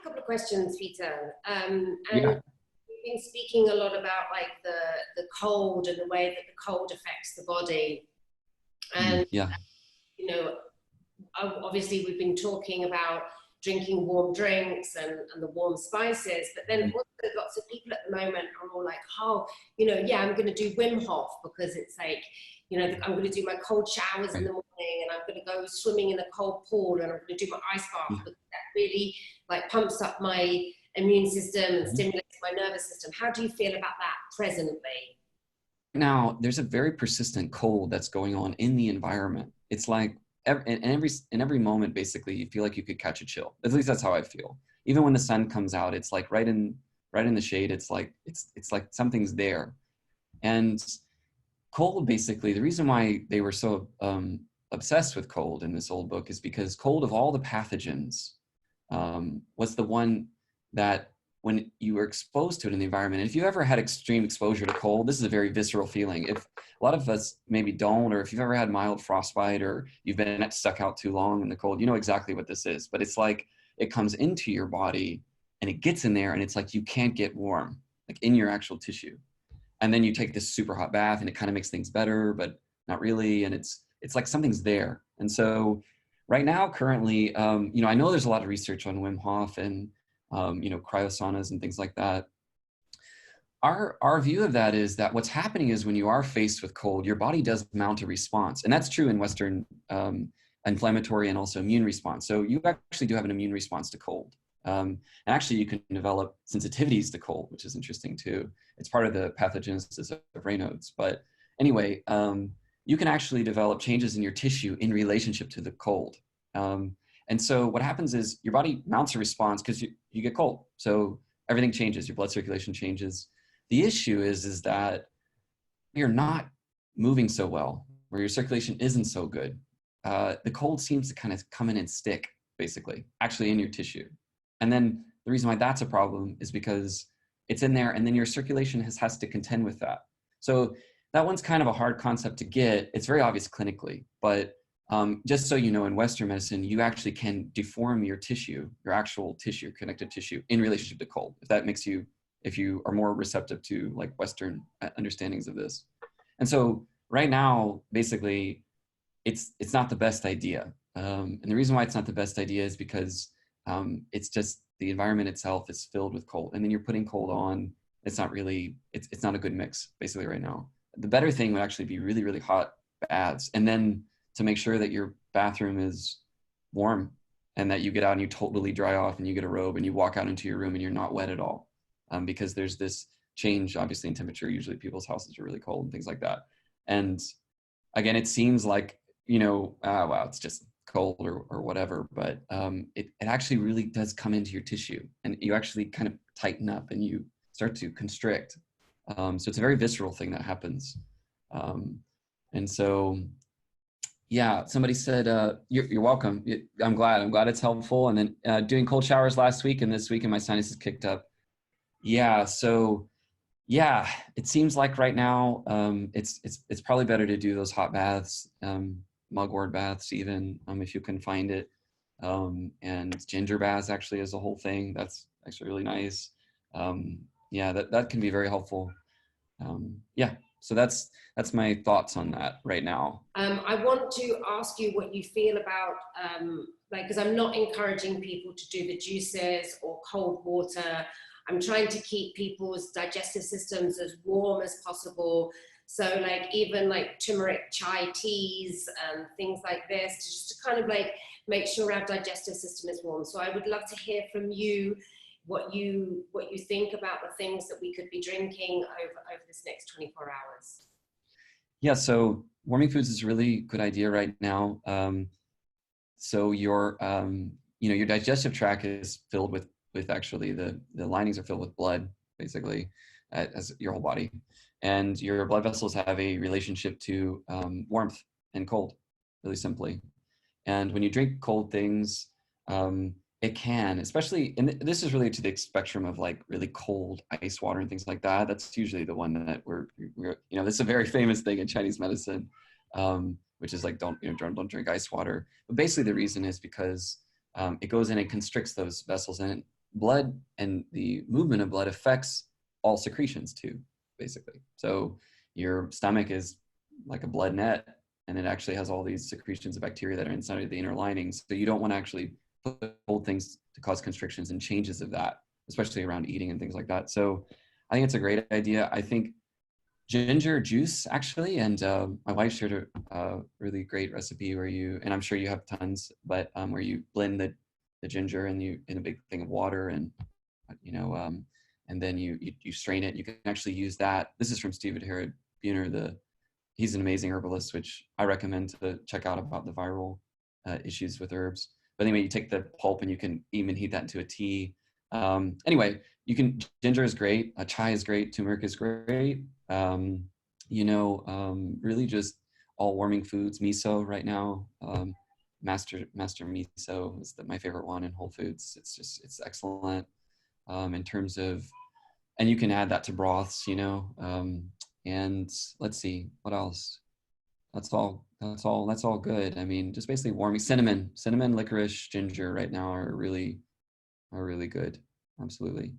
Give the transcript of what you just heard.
a couple of questions, Peter. And Yeah. we've been speaking a lot about like the cold and the way that the cold affects the body. And Yeah. you know, obviously we've been talking about drinking warm drinks and the warm spices, but then also lots of people at the moment are all like, oh, yeah, I'm going to do Wim Hof because it's like, I'm going to do my cold showers in the morning, and I'm going to go swimming in a cold pool, and I'm going to do my ice bath because that really like pumps up my immune system and stimulates my nervous system. How do you feel about that presently? Now, there's a very persistent cold that's going on in the environment. It's like in every moment, basically, you feel like you could catch a chill. At least that's how I feel. Even when the sun comes out, it's like right in the shade. It's like something's there. And cold, basically, the reason why they were so obsessed with cold in this old book is because cold, of all the pathogens, was the one that, when you were exposed to it in the environment, and if you ever had extreme exposure to cold, this is a very visceral feeling. If a lot of us maybe don't, or if you've ever had mild frostbite, or you've been stuck out too long in the cold, you know exactly what this is. But it's like it comes into your body and it gets in there, and it's like you can't get warm, like in your actual tissue. And then you take this super hot bath, and it kind of makes things better, but not really. And it's like something's there. And so right now, currently, I know there's a lot of research on Wim Hof and cryosaunas and things like that. Our view of that is that what's happening is when you are faced with cold, your body does mount a response. And that's true in Western inflammatory and also immune response. So you actually do have an immune response to cold. And actually you can develop sensitivities to cold, which is interesting too. It's part of the pathogenesis of Raynaud's. But anyway, you can actually develop changes in your tissue in relationship to the cold. And so what happens is your body mounts a response because you get cold. So everything changes, your blood circulation changes. The issue is that you're not moving so well, where your circulation isn't so good. The cold seems to kind of come in and stick, basically, actually in your tissue. And then the reason why that's a problem is because it's in there, and then your circulation has to contend with that. So that one's kind of a hard concept to get. It's very obvious clinically, but just so you know, in Western medicine, you actually can deform your tissue, your actual tissue, connective tissue, in relationship to cold, if you are more receptive to like Western understandings of this. And so right now, basically, it's not the best idea. And the reason why it's not the best idea is because it's just the environment itself is filled with cold, and then you're putting cold on. It's not a good mix, basically, right now. The better thing would actually be really, really hot baths, and then to make sure that your bathroom is warm and that you get out and you totally dry off and you get a robe and you walk out into your room and you're not wet at all. Because there's this change, obviously, in temperature. Usually people's houses are really cold and things like that. And again, it seems like, wow, it's just cold or whatever, but it actually really does come into your tissue, and you actually kind of tighten up and you start to constrict. So it's a very visceral thing that happens. And so, yeah, somebody said, you're welcome. I'm glad it's helpful. And then doing cold showers last week and this week, and my sinuses kicked up. Yeah. So yeah, it seems like right now, it's probably better to do those hot baths, mugwort baths, even, if you can find it. And ginger baths actually is a whole thing. That's actually really nice. Yeah, that can be very helpful. Yeah. So that's my thoughts on that right now. I want to ask you what you feel about, because I'm not encouraging people to do the juices or cold water. I'm trying to keep people's digestive systems as warm as possible. So like even like turmeric chai teas and things like this, just to kind of like make sure our digestive system is warm. So I would love to hear from you what you think about the things that we could be drinking over this next 24 hours. Yeah, so warming foods is a really good idea right now. So your digestive tract is filled with actually the linings are filled with blood, basically, as your whole body. And your blood vessels have a relationship to warmth and cold, really simply. And when you drink cold things, it can, especially, and this is really to the spectrum of like really cold ice water and things like that. That's usually the one that we're this is a very famous thing in Chinese medicine, which is like, don't drink ice water. But basically the reason is because it goes in and constricts those vessels, and blood and the movement of blood affects all secretions too, basically. So your stomach is like a blood net, and it actually has all these secretions of bacteria that are inside of the inner linings. So you don't want to actually hold things to cause constrictions and changes of that, especially around eating and things like that. So I think it's a great idea. I think ginger juice actually, and my wife shared a really great recipe where you, and I'm sure you have tons, but where you blend the ginger and you in a big thing of water, and and then you strain it. You can actually use that. This is from Stephen Herod Buhner. He's an amazing herbalist, which I recommend to check out about the viral issues with herbs. But anyway, you take the pulp and you can even heat that into a tea. Anyway, ginger is great. Chai is great. Turmeric is great. Really just all warming foods. Miso right now. Master Miso is my favorite one in Whole Foods. It's excellent in terms of, and you can add that to broths, and let's see what else. That's all good. I mean, just basically warming. Cinnamon, licorice, ginger right now are really good. Absolutely.